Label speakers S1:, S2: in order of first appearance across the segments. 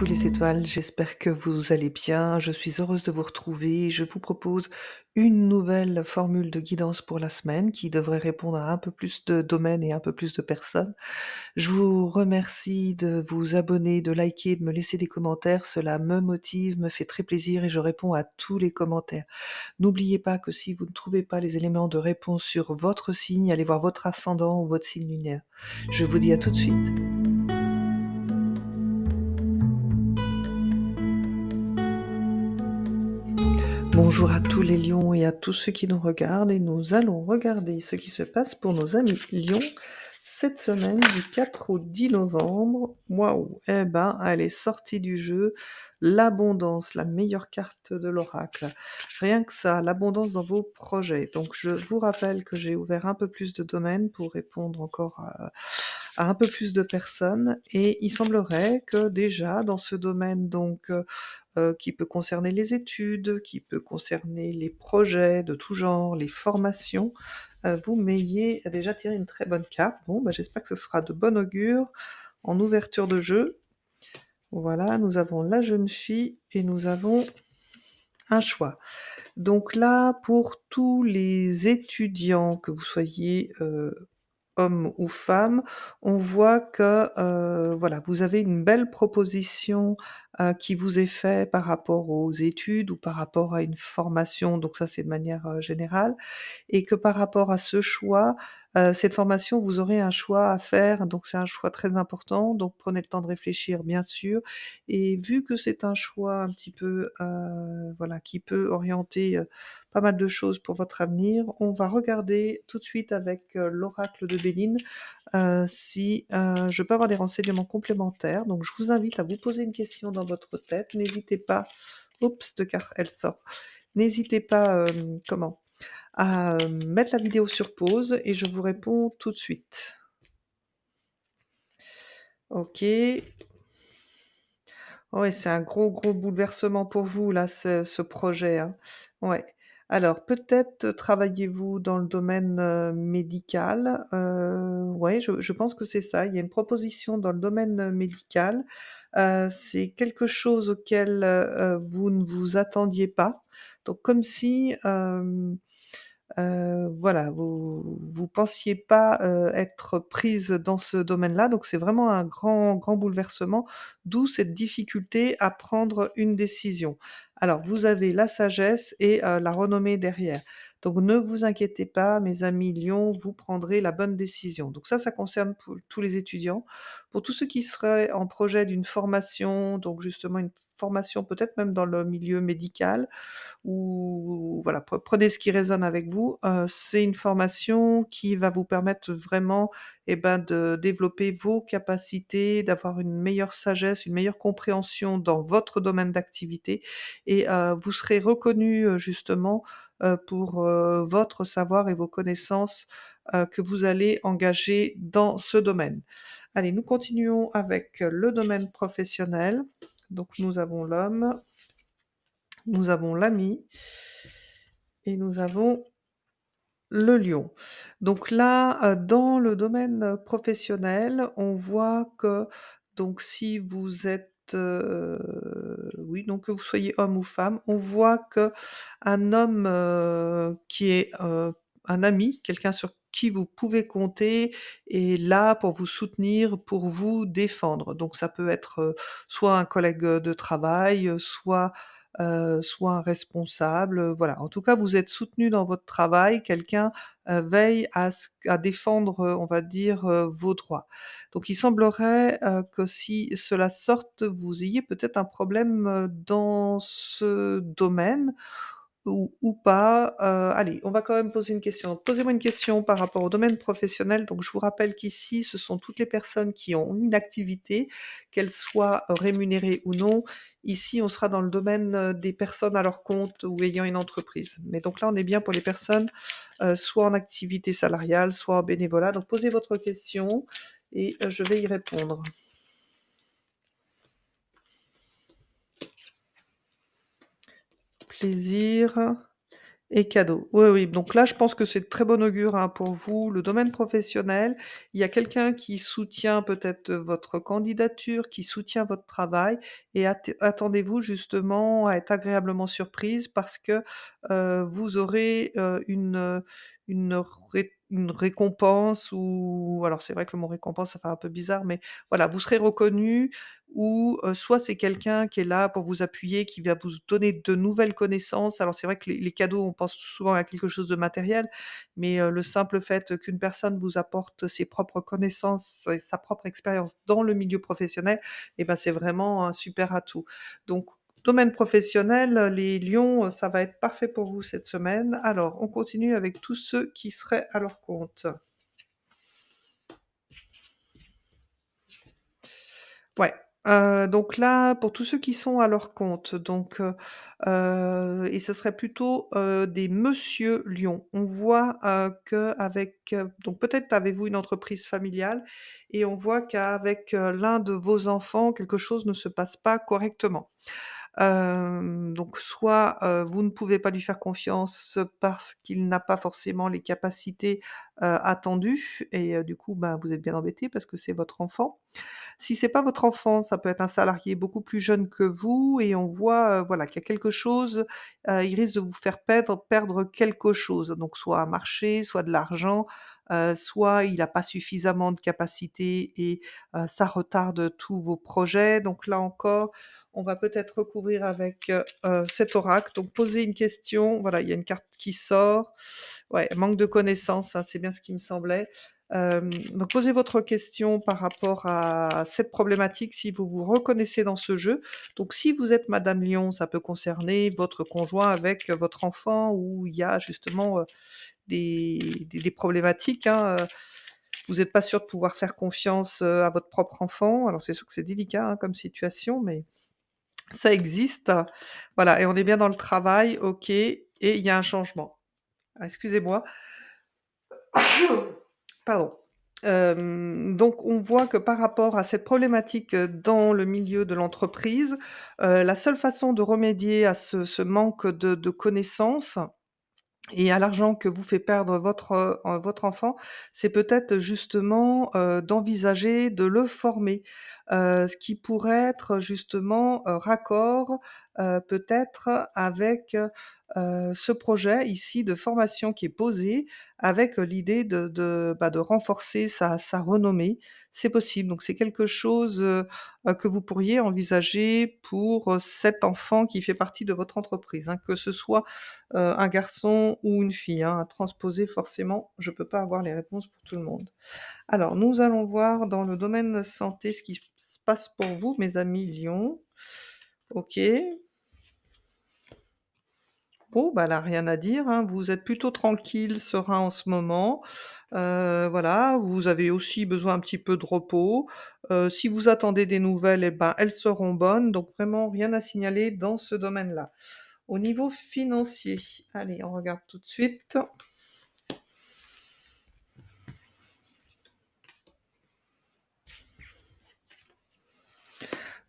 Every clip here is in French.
S1: Coucou les étoiles, j'espère que vous allez bien. Je suis heureuse de vous retrouver. Je vous propose une nouvelle formule de guidance pour la semaine qui devrait répondre à un peu plus de domaines et un peu plus de personnes. Je vous remercie de vous abonner, de liker, de me laisser des commentaires. Cela me motive, me fait très plaisir et je réponds à tous les commentaires. N'oubliez pas que si vous ne trouvez pas les éléments de réponse sur votre signe, allez voir votre ascendant ou votre signe lunaire. Je vous dis à tout de suite. Bonjour à tous les lions et à tous ceux qui nous regardent et nous allons regarder ce qui se passe pour nos amis lions cette semaine du 4 au 10 novembre. Waouh! Eh ben, elle est sortie du jeu. L'abondance, la meilleure carte de l'oracle. Rien que ça, l'abondance dans vos projets. Donc je vous rappelle que j'ai ouvert un peu plus de domaines pour répondre encore à un peu plus de personnes et il semblerait que déjà dans ce domaine qui peut concerner les études, qui peut concerner les projets de tout genre, les formations, vous m'ayez déjà tiré une très bonne carte. Bon, bah, j'espère que ce sera de bon augure en ouverture de jeu. Voilà, nous avons la jeune fille et nous avons un choix. Donc là, pour tous les étudiants, que vous soyez, homme ou femme, on voit que, voilà, vous avez une belle proposition, qui vous est fait par rapport aux études ou par rapport à une formation, donc ça, c'est de manière, générale et que par rapport à ce choix, cette formation, vous aurez un choix à faire, donc c'est un choix très important, donc prenez le temps de réfléchir, bien sûr et vu que c'est un choix un petit peu, voilà, qui peut orienter, pas mal de choses pour votre avenir, on va regarder tout de suite avec, l'oracle de Béline, si, je peux avoir des renseignements complémentaires. Donc je vous invite à vous poser une question dans votre tête. N'hésitez pas oups, 2 cartes, elle sort. N'hésitez pas, à, mettre la vidéo sur pause et je vous réponds tout de suite. OK. Ouais, c'est un gros, gros bouleversement pour vous là, ce projet, hein. Ouais. Alors peut-être travaillez-vous dans le domaine, médical? Ouais, je pense que c'est ça. Il y a une proposition dans le domaine, médical. C'est quelque chose auquel, vous ne vous attendiez pas. Donc comme si, voilà, vous pensiez pas, être prise dans ce domaine-là, donc c'est vraiment un grand, grand bouleversement, d'où cette difficulté à prendre une décision. Alors vous avez la sagesse et la renommée derrière. Donc ne vous inquiétez pas, mes amis lions, vous prendrez la bonne décision. Donc ça concerne pour tous les étudiants. Pour tous ceux qui seraient en projet d'une formation, donc justement une formation peut-être même dans le milieu médical, ou voilà, prenez ce qui résonne avec vous. C'est une formation qui va vous permettre vraiment, et ben, de développer vos capacités, d'avoir une meilleure sagesse, une meilleure compréhension dans votre domaine d'activité et vous serez reconnu, justement, pour, votre savoir et vos connaissances, que vous allez engager dans ce domaine. Allez, nous continuons avec, le domaine professionnel. Donc nous avons l'homme, nous avons l'ami et nous avons le lion. Donc là, dans le domaine, professionnel, on voit que donc si vous êtes, oui, donc que vous soyez homme ou femme, on voit qu'un homme, qui est, un ami, quelqu'un sur qui vous pouvez compter est là pour vous soutenir, pour vous défendre. Donc ça peut être, soit un collègue, de travail, soit un responsable, voilà. En tout cas, vous êtes soutenu dans votre travail, quelqu'un, veille à défendre, on va dire, vos droits. Donc il semblerait, que si cela sorte, vous ayez peut-être un problème, dans ce domaine ou pas. Allez, on va quand même poser une question. Posez-moi une question par rapport au domaine professionnel. Donc je vous rappelle qu'ici, ce sont toutes les personnes qui ont une activité, qu'elle soit rémunérée ou non. Ici, on sera dans le domaine, des personnes à leur compte ou ayant une entreprise. Mais donc là, on est bien pour les personnes, soit en activité salariale, soit en bénévolat. Donc posez votre question et je vais y répondre. Plaisir Et cadeaux. Oui, oui, donc là, je pense que c'est de très bon augure, hein, pour vous. Le domaine professionnel, il y a quelqu'un qui soutient peut-être, votre candidature, qui soutient votre travail et attendez-vous justement à être agréablement surprise parce que, vous aurez, une récompense ou alors c'est vrai que le mot récompense, ça fait un peu bizarre, mais voilà, vous serez reconnu ou, soit c'est quelqu'un qui est là pour vous appuyer, qui va vous donner de nouvelles connaissances. Alors c'est vrai que les cadeaux, on pense souvent à quelque chose de matériel, mais, le simple fait qu'une personne vous apporte ses propres connaissances et sa propre expérience dans le milieu professionnel et ben, c'est vraiment un super atout. Donc domaine professionnel, les lions, ça va être parfait pour vous cette semaine. Alors on continue avec tous ceux qui seraient à leur compte. Ouais, donc là, pour tous ceux qui sont à leur compte, donc et ce serait plutôt, des monsieur lions. On voit, qu'avec, donc peut-être avez-vous une entreprise familiale et on voit qu'avec, l'un de vos enfants, quelque chose ne se passe pas correctement. Donc soit, vous ne pouvez pas lui faire confiance parce qu'il n'a pas forcément les capacités, attendues et du coup, bah, vous êtes bien embêté parce que c'est votre enfant. Si c'est pas votre enfant, ça peut être un salarié beaucoup plus jeune que vous et on voit, voilà, qu'il y a quelque chose, il risque de vous faire perdre quelque chose. Donc soit un marché, soit de l'argent, soit il a pas suffisamment de capacité et ça retarde tous vos projets. Donc là encore, on va peut-être recouvrir avec, cet oracle. Donc posez une question, voilà, il y a une carte qui sort. Ouais, manque de connaissances, hein, c'est bien ce qui me semblait. Donc posez votre question par rapport à cette problématique si vous vous reconnaissez dans ce jeu. Donc si vous êtes Madame Lion, ça peut concerner votre conjoint avec, votre enfant où il y a justement, des problématiques, hein, vous n'êtes pas sûr de pouvoir faire confiance, à votre propre enfant. Alors c'est sûr que c'est délicat, hein, comme situation, mais ça existe. Voilà et on est bien dans le travail, OK et il y a un changement. Ah excusez-moi. Pardon. Donc on voit que par rapport à cette problématique, dans le milieu de l'entreprise, la seule façon de remédier à ce manque de connaissances et à l'argent que vous fait perdre votre enfant, c'est peut-être justement, d'envisager de le former. Ce qui pourrait être justement, raccord, peut-être avec, ce projet ici de formation qui est posé avec, l'idée de renforcer sa renommée. C'est possible, donc c'est quelque chose, que vous pourriez envisager pour, cet enfant qui fait partie de votre entreprise, hein, que ce soit un garçon ou une fille, hein, à transposer forcément, je peux pas avoir les réponses pour tout le monde. Alors nous allons voir dans le domaine santé ce qui se passe pour vous, mes amis lions. OK. Bon, bah, là, rien à dire, hein, vous êtes plutôt tranquille, serein en ce moment. Voilà, vous avez aussi besoin un petit peu de repos. Si vous attendez des nouvelles et ben, elles seront bonnes, donc vraiment rien à signaler dans ce domaine-là. Au niveau financier, allez, on regarde tout de suite.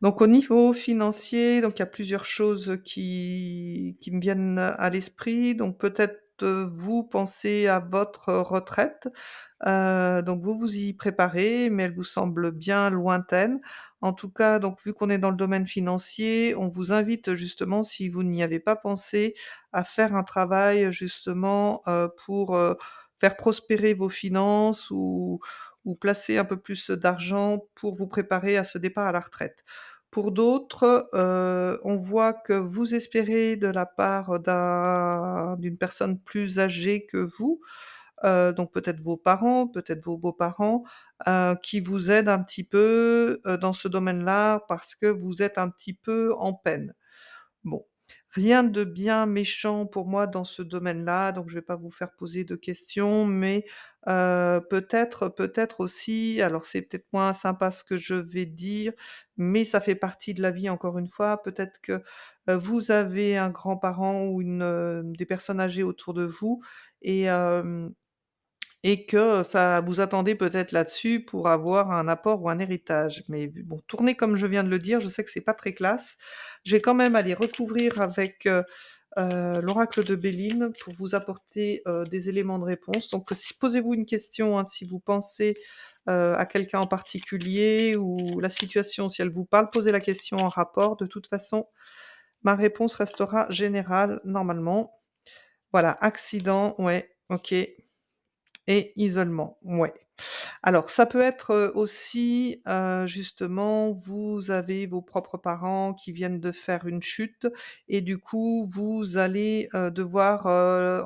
S1: Donc au niveau financier, donc il y a plusieurs choses qui me viennent à l'esprit. Donc peut-être, vous pensez à votre retraite, donc vous vous y préparez, mais elle vous semble bien lointaine. En tout cas, donc vu qu'on est dans le domaine financier, on vous invite justement, si vous n'y avez pas pensé, à faire un travail justement, pour, faire prospérer vos finances ou placer un peu plus d'argent pour vous préparer à ce départ à la retraite. Pour d'autres, on voit que vous espérez de la part d'une personne plus âgée que vous, donc peut-être vos parents, peut-être vos beaux-parents, qui vous aident un petit peu, dans ce domaine-là parce que vous êtes un petit peu en peine. Bon, rien de bien méchant pour moi dans ce domaine-là, donc je vais pas vous faire poser de questions, mais peut-être aussi, alors c'est peut-être moins sympa ce que je vais dire, mais ça fait partie de la vie encore une fois, peut-être que, vous avez un grand-parent ou des personnes âgées autour de vous et que ça vous attendez peut-être là-dessus pour avoir un apport ou un héritage. Mais bon, tourner comme je viens de le dire, je sais que c'est pas très classe. Je vais quand même aller recouvrir avec, l'oracle de Béline pour vous apporter, des éléments de réponse. Donc si posez-vous une question, hein, si vous pensez, à quelqu'un en particulier ou la situation, si elle vous parle, posez la question en rapport. De toute façon, ma réponse restera générale normalement. Voilà, accident, ouais, OK et isolement, ouais. Alors ça peut être, aussi, justement, vous avez vos propres parents qui viennent de faire une chute et du coup, vous allez, devoir,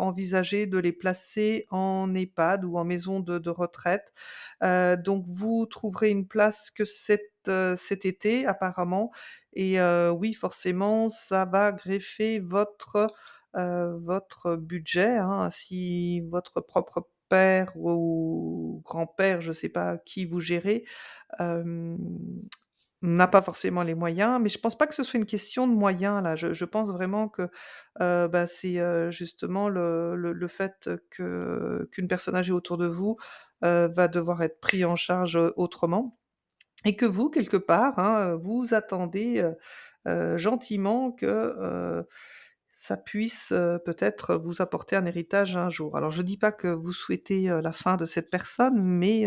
S1: envisager de les placer en EHPAD ou en maison de retraite. Donc vous trouverez une place que cet été apparemment et oui, forcément, ça va greffer votre budget, hein. Si votre propre père ou grand-père, je ne sais pas qui vous gérez, hem, n'a pas forcément les moyens, mais je pense pas que ce soit une question de moyens là. Je pense vraiment que, bah, c'est, justement le fait qu'une personne âgée autour de vous, va devoir être pris en charge, autrement et que vous, quelque part, hein, vous attendez, gentiment que, ça puisse, peut-être vous apporter un héritage un jour. Alors je dis pas que vous souhaitez, la fin de cette personne, mais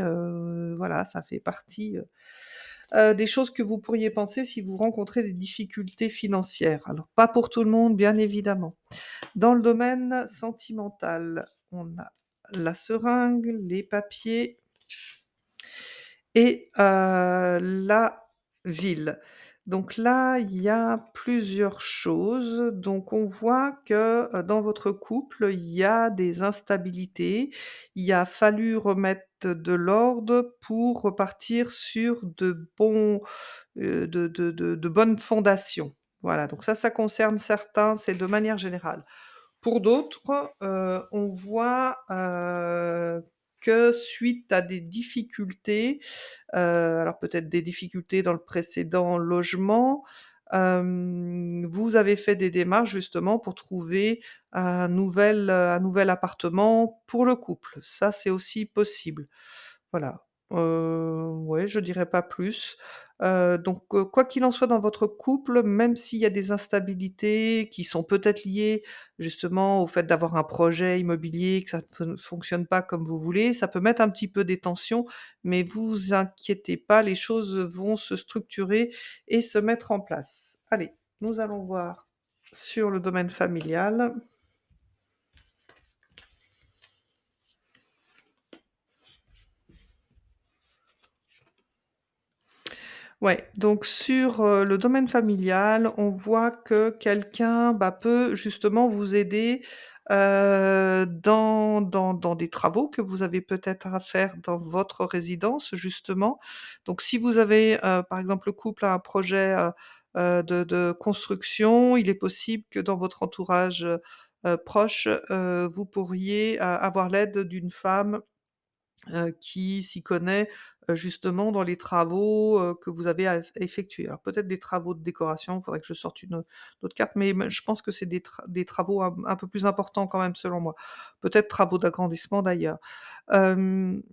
S1: voilà, ça fait partie, des choses que vous pourriez penser si vous rencontrez des difficultés financières. Alors pas pour tout le monde, bien évidemment. Dans le domaine sentimental, on a la seringue, les papiers et la ville. Donc là, il y a plusieurs choses. Donc on voit que, dans votre couple, il y a des instabilités. Il a fallu remettre de l'ordre pour repartir sur de bonnes fondations. Voilà, donc ça concerne certains, c'est de manière générale. Pour d'autres, on voit, que suite à des difficultés, alors peut-être des difficultés dans le précédent logement, vous avez fait des démarches justement pour trouver un nouvel appartement pour le couple. Ça, c'est aussi possible. Voilà, ouais, je dirais pas plus. Donc, quoi qu'il en soit dans votre couple, même s'il y a des instabilités qui sont peut-être liées justement au fait d'avoir un projet immobilier, que ça ne fonctionne pas comme vous voulez, ça peut mettre un petit peu des tensions, mais vous inquiétez pas, les choses vont se structurer et se mettre en place. Allez, nous allons voir sur le domaine familial. Ouais, donc sur, le domaine familial, on voit que quelqu'un, bah, peut justement vous aider, dans des travaux que vous avez peut-être à faire dans votre résidence justement. Donc si vous avez, par exemple, le couple a un projet, de construction, il est possible que dans votre entourage, proche, vous pourriez, avoir l'aide d'une femme qui s'y connaît, justement dans les travaux, que vous avez à effectuer. Alors peut-être des travaux de décoration, il faudrait que je sorte une autre carte, mais je pense que c'est des travaux un peu plus importants quand même selon moi. Peut-être travaux d'agrandissement d'ailleurs. Hem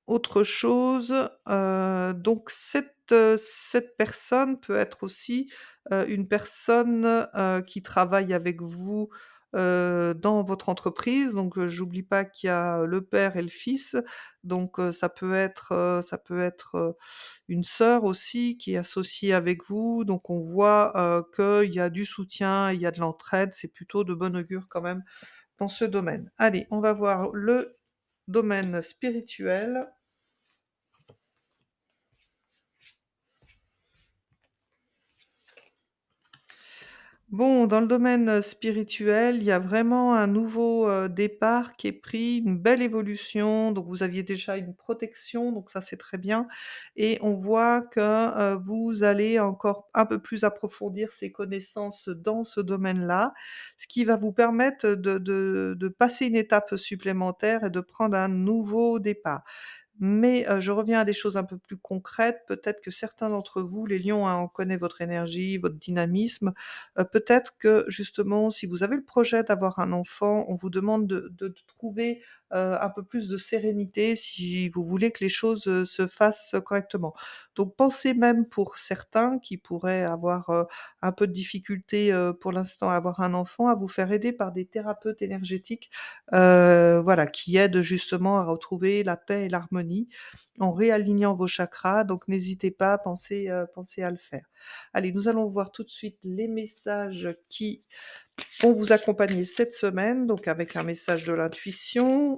S1: Autre chose, donc cette personne peut être aussi, une personne, qui travaille avec vous, dans votre entreprise. Donc, j'oublie pas qu'il y a le père et le fils. Donc, ça peut être, une sœur aussi qui est associée avec vous. Donc on voit, qu'il y a du soutien, il y a de l'entraide. C'est plutôt de bon augure quand même dans ce domaine. Allez, on va voir le domaine spirituel. Bon, dans le domaine, spirituel, il y a vraiment un nouveau, départ qui est pris, une belle évolution. Donc vous aviez déjà une protection, donc ça c'est très bien et on voit que, vous allez encore un peu plus approfondir ces connaissances dans ce domaine-là, ce qui va vous permettre de passer une étape supplémentaire et de prendre un nouveau départ. Mais, je reviens à des choses un peu plus concrètes. Peut-être que certains d'entre vous, les lions, hein, on connaît votre énergie, votre dynamisme. Peut-être que justement, si vous avez le projet d'avoir un enfant, on vous demande de trouver, un peu plus de sérénité si vous voulez que les choses, se fassent correctement. Donc pensez même pour certains qui pourraient avoir, un peu de difficulté, pour l'instant à avoir un enfant, à vous faire aider par des thérapeutes énergétiques, voilà, qui aident justement à retrouver la paix et l'harmonie en réalignant vos chakras. Donc n'hésitez pas, pensez à le faire. Allez, nous allons voir tout de suite les messages qui vont vous accompagner cette semaine, donc avec un message de l'intuition.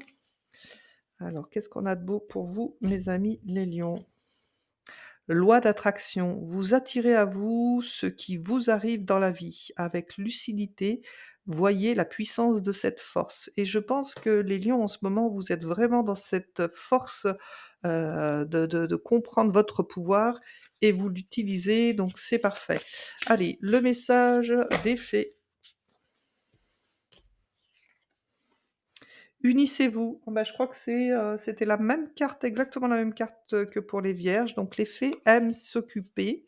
S1: Alors, qu'est-ce qu'on a de beau pour vous, mes amis les lions? Loi d'attraction, vous attirez à vous ce qui vous arrive dans la vie. Avec lucidité, voyez la puissance de cette force. Et je pense que les lions, en ce moment, vous êtes vraiment dans cette force de comprendre votre pouvoir et vous l'utilisez, donc c'est parfait. Allez, le message des fées. Unissez-vous. Bah, je crois que c'était la même carte, exactement la même carte que pour les vierges. Donc les fées aiment s'occuper.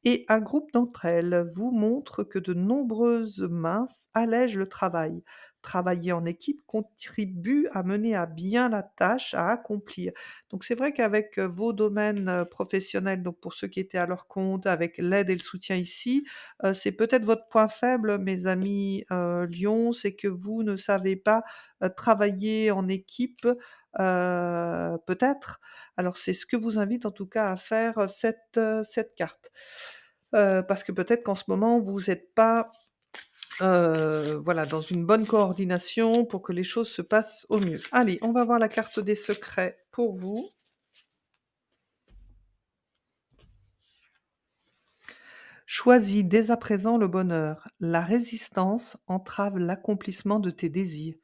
S1: Et un groupe d'entre elles vous montre que de nombreuses mains allègent le travail. Travailler en équipe contribue à mener à bien la tâche à accomplir. Donc c'est vrai qu'avec vos domaines professionnels, donc pour ceux qui étaient à leur compte, avec l'aide et le soutien ici, c'est peut-être votre point faible, mes amis Lions, c'est que vous ne savez pas travailler en équipe, peut-être. Alors c'est ce que vous invite en tout cas à faire cette carte. Parce que peut-être qu'en ce moment vous êtes pas, voilà, dans une bonne coordination pour que les choses se passent au mieux. Allez, on va voir la carte des secrets pour vous. Choisis dès à présent le bonheur. La résistance entrave l'accomplissement de tes désirs.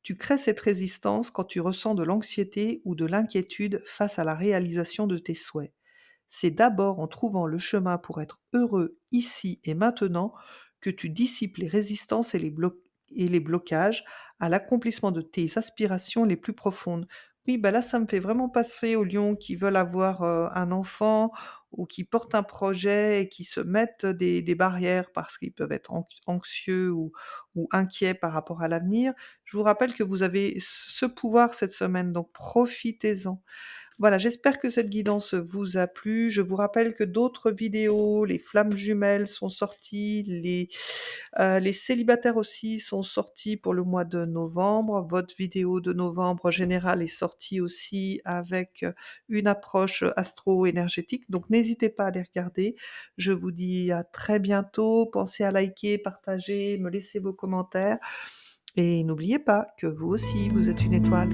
S1: Tu crées cette résistance quand tu ressens de l'anxiété ou de l'inquiétude face à la réalisation de tes souhaits. C'est d'abord en trouvant le chemin pour être heureux ici et maintenant que tu dissipes les résistances et les blocages à l'accomplissement de tes aspirations les plus profondes. Oui, bah là, ça me fait vraiment passer aux lions qui veulent avoir un enfant ou qui portent un projet et qui se mettent des barrières parce qu'ils peuvent être anxieux ou inquiets par rapport à l'avenir. Je vous rappelle que vous avez ce pouvoir cette semaine, donc profitez-en. Voilà, j'espère que cette guidance vous a plu. Je vous rappelle que d'autres vidéos, les flammes jumelles sont sorties, les célibataires aussi sont sortis pour le mois de novembre. Votre vidéo de novembre générale est sortie aussi avec, une approche, astro-énergétique, donc n'hésitez pas à les regarder. Je vous dis à très bientôt. Pensez à liker, partager, me laisser vos commentaires et n'oubliez pas que vous aussi, vous êtes une étoile.